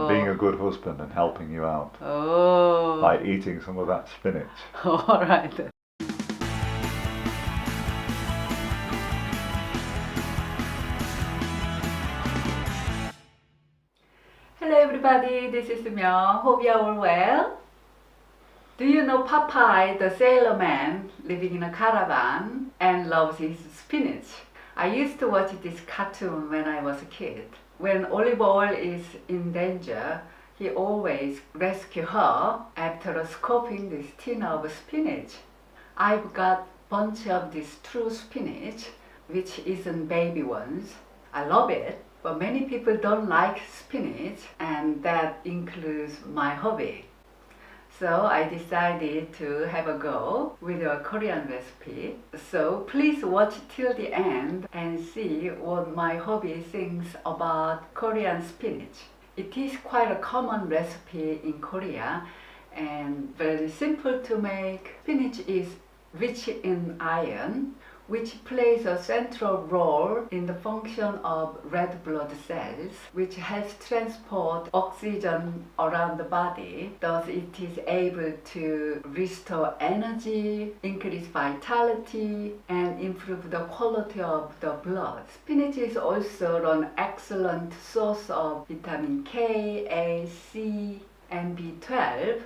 and being a good husband and helping you out Oh. by eating some of that spinach. All right. Hello everybody, this is Myung. Hope you are all well. Do you know Popeye, the sailor man living in a caravan and loves his spinach? I used to watch this cartoon when I was a kid. When olive oil is in danger, he always rescues her after scooping this tin of spinach. I've got bunch of this true spinach, which isn't baby ones. I love it, but many people don't like spinach, and that includes my hubby. So I decided to have a go with a Korean recipe. So please watch till the end and see what my hubby thinks about Korean spinach. It is quite a common recipe in Korea and very simple to make. Spinach is rich in iron, which plays a central role in the function of red blood cells, which helps transport oxygen around the body. Thus, it is able to restore energy, increase vitality, and improve the quality of the blood. Spinach is also an excellent source of vitamin K, A, C, and B12,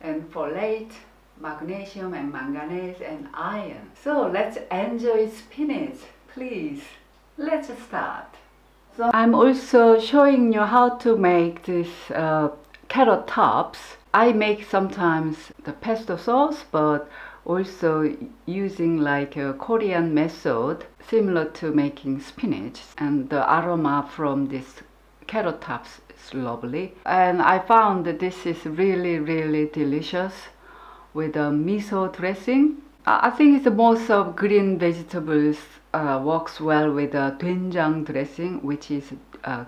and folate, magnesium and manganese and iron. So let's enjoy spinach, please. Let's start. So I'm also showing you how to make this carrot tops. I make sometimes the pesto sauce, but also using like a Korean method similar to making spinach, and the aroma from this carrot tops is lovely. And I found that this is really delicious with a miso dressing. I think it's most of green vegetables works well with a doenjang dressing, which is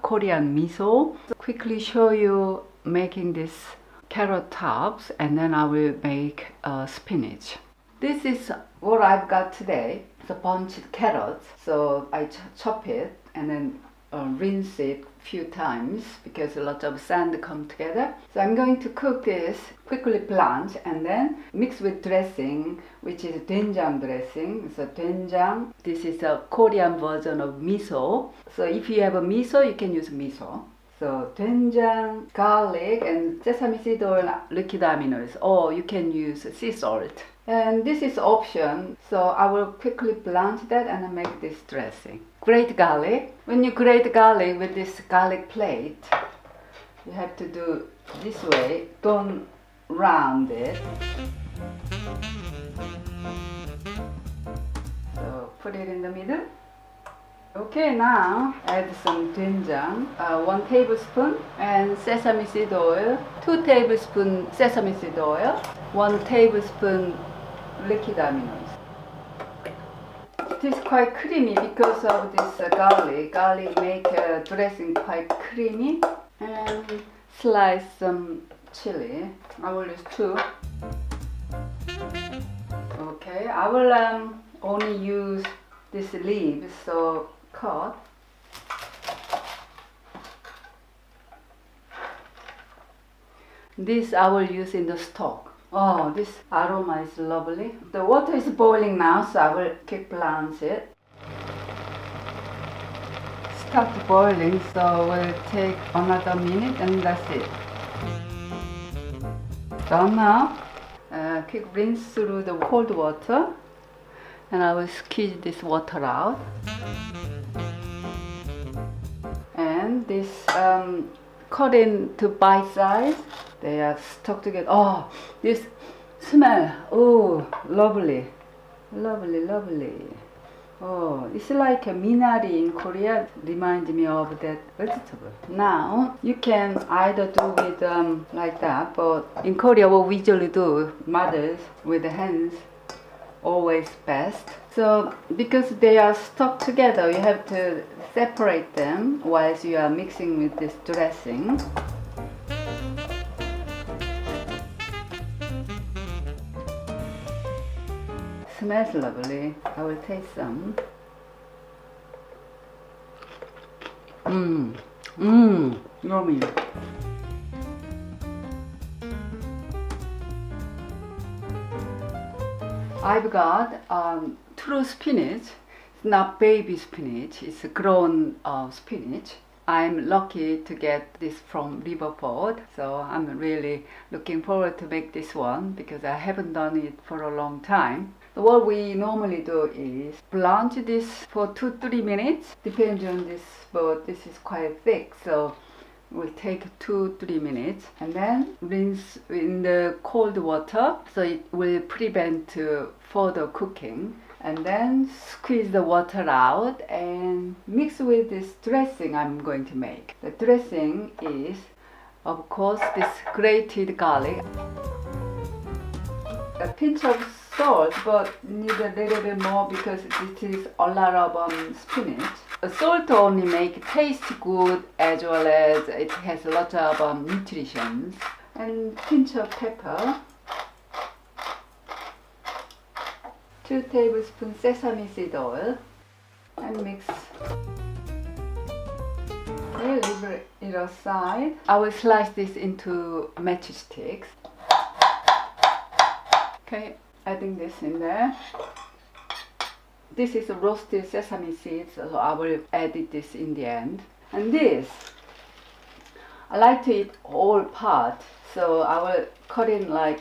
Korean miso. Quickly show you making this carrot tops, and then I will make spinach. This is what I've got today. It's a bunch of carrots, so I chop it and then rinse it few times because a lot of sand come together. So I'm going to cook this, quickly blanch, and then mix with dressing, which is doenjang dressing. So doenjang, this is a Korean version of miso. So if you have a miso, you can use miso. So doenjang, garlic, and sesame seed oil, liquid aminos, or you can use sea salt. And this is option, so I will quickly blanch that and make this dressing. Grate garlic. When you grate garlic with this garlic plate, you have to do this way. Don't round it. So put it in the middle. Okay, now add some doenjang, 1 tablespoon, and sesame seed oil, 2 tablespoons sesame seed oil, 1 tablespoon liquid aminos. It is quite creamy because of this garlic. Garlic make dressing quite creamy. And slice some chili. I will use 2. Okay, I will only use this leaves, so cut. This I will use in the stock. Oh, this aroma is lovely. The water is boiling now, so I will quick blanch it. Start boiling, so we'll take another minute and that's it. Done now. Quick rinse through the cold water, and I will squeeze this water out. And this cut into bite size. They are stuck together. Oh, this smell. Oh, lovely. Oh, it's like a minari in Korea. Reminds me of that vegetable. Now, you can either do with like that, but in Korea what we usually do, mothers with the hands, always best. So, because they are stuck together, you have to separate them whilst you are mixing with this dressing. Smells lovely. I will taste some. Yummy. I've got true spinach. It's not baby spinach. It's grown spinach. I'm lucky to get this from RiverFord, so I'm really looking forward to make this one because I haven't done it for a long time. So what we normally do is blanch this for 2-3 minutes, depends on this, but this is quite thick, so will take 2-3 minutes, and then rinse in the cold water so it will prevent further cooking, and then squeeze the water out and mix with this dressing I'm going to make. The dressing is, of course, this grated garlic, a pinch of salt, but need a little bit more because this is a lot of spinach. Salt only make taste good as well as it has a lot of nutrition. And pinch of pepper, 2 tablespoons sesame seed oil, and mix. Okay, leave it aside. I will slice this into matchsticks. Okay, adding this in there. This is roasted sesame seeds, so I will add this in the end. And this, I like to eat all part, so I will cut it like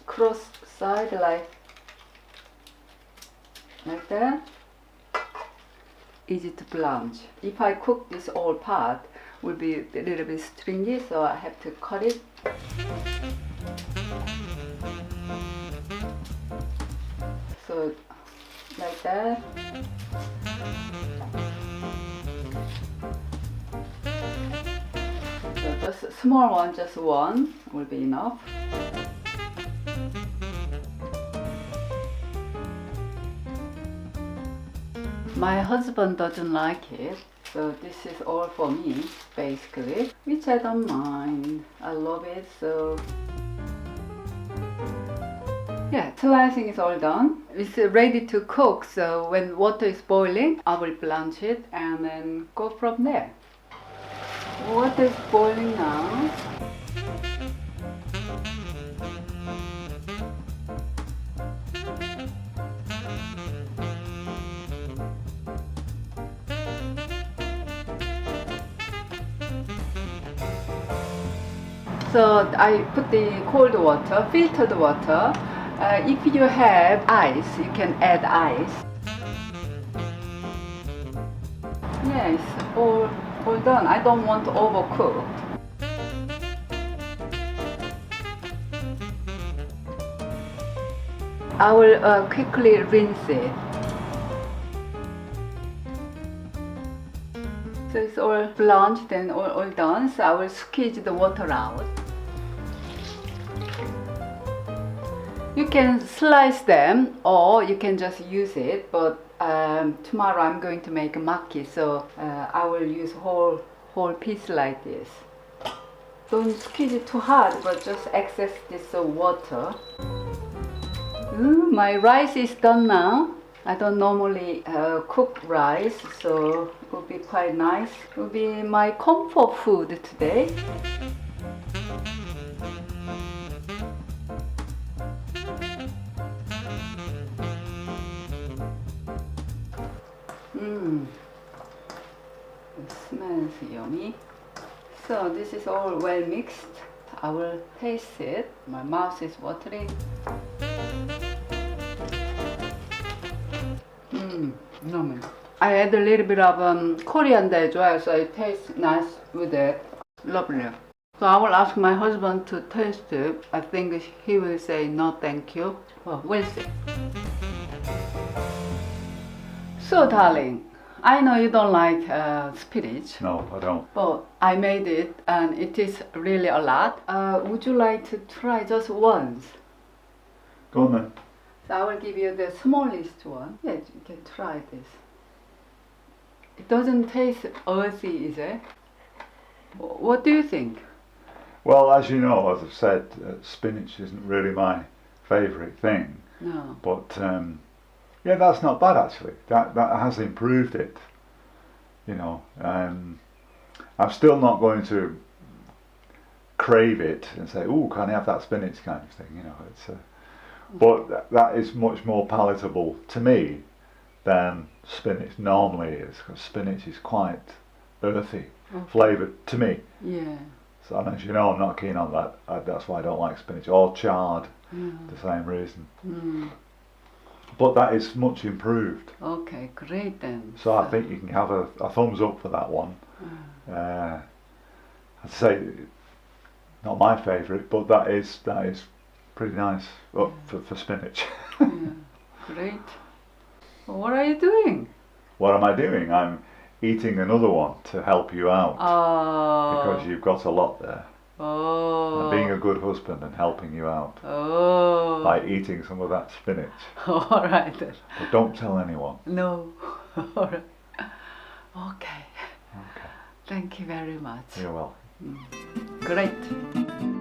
cross side, like that. Easy to blanch. If I cook this all part, will be a little bit stringy, so I have to cut it. So like that. So just small one, just one will be enough. My husband doesn't like it, so this is all for me, basically, which I don't mind. I love it, so yeah, slicing is all done. It's ready to cook, so when water is boiling, I will blanch it and then go from there. Water is boiling now. So I put the cold water, filtered water. If you have ice, you can add ice. Yeah, it's all done. I don't want to overcook. I will quickly rinse it. So it's all blanched and all done, so I will squeeze the water out. You can slice them or you can just use it, but tomorrow I'm going to make a maki, so I will use whole piece like this. Don't squeeze it too hard, but just excess this water. My rice is done now. I don't normally cook rice, so it will be quite nice. It will be my comfort food today. It smells yummy. So this is all well mixed. I will taste it. My mouth is watering. Yummy. I add a little bit of coriander as well, so it tastes nice with it. Lovely. So I will ask my husband to taste it. I think he will say no thank you. Well, we'll see. So darling, I know you don't like spinach. No, I don't. But I made it and it is really a lot. Would you like to try just once? Go on then. So I will give you the smallest one. Yeah, you can try this. It doesn't taste earthy, is it? What do you think? Well, as you know, as I've said, spinach isn't really my favourite thing. No. But yeah, that's not bad actually. That has improved it. You know, I'm still not going to crave it and say, "Oh, can I have that spinach?" kind of thing. You know, it's But that is much more palatable to me than spinach normally is, because spinach is quite earthy flavoured to me. Yeah. So, and as you know, I'm not keen on that. That's why I don't like spinach, or chard, the same reason. But that is much improved. Okay, great then. So I think you can have a thumbs up for that one. I'd say not my favourite, but that is pretty nice for spinach. Yeah, great. Well, what are you doing? What am I doing? I'm eating another one to help you out, because you've got a lot there. I'm being a good husband and helping you out by eating some of that spinach. All right then. But don't tell anyone. No. All right. Okay. Thank you very much. You're welcome. Great.